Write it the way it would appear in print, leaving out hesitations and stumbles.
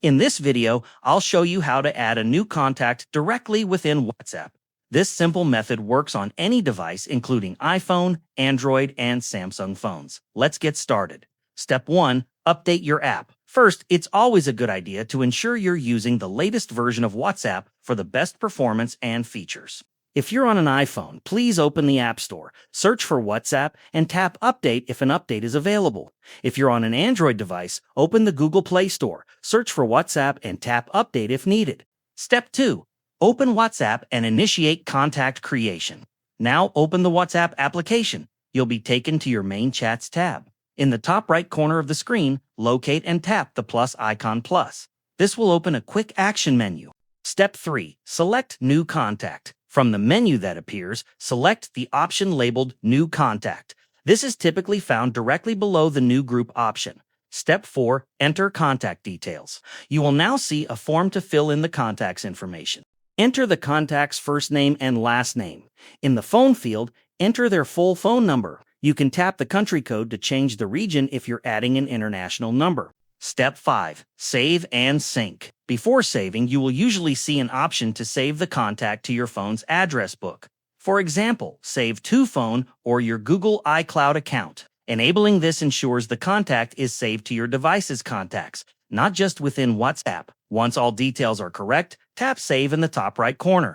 In this video, I'll show you how to add a new contact directly within WhatsApp. This simple method works on any device including iPhone, Android, and Samsung phones. Let's get started. Step 1. Update your app. First, it's always a good idea to ensure you're using the latest version of WhatsApp for the best performance and features. If you're on an iPhone, please open the App Store, search for WhatsApp, and tap Update if an update is available. If you're on an Android device, open the Google Play Store, search for WhatsApp, and tap Update if needed. Step 2. Open WhatsApp and initiate contact creation. Now open the WhatsApp application. You'll be taken to your main Chats tab. In the top right corner of the screen, locate and tap the plus icon plus. This will open a quick action menu. Step 3. Select New Contact. From the menu that appears, select the option labeled New Contact. This is typically found directly below the New Group option. Step 4. Enter contact details. You will now see a form to fill in the contact's information. Enter the contact's first name and last name. In the phone field, enter their full phone number. You can tap the country code to change the region if you're adding an international number. Step 5. Save and sync. Before saving, you will usually see an option to save the contact to your phone's address book. For example, save to phone or your Google iCloud account. Enabling this ensures the contact is saved to your device's contacts, not just within WhatsApp. Once all details are correct, tap Save in the top right corner.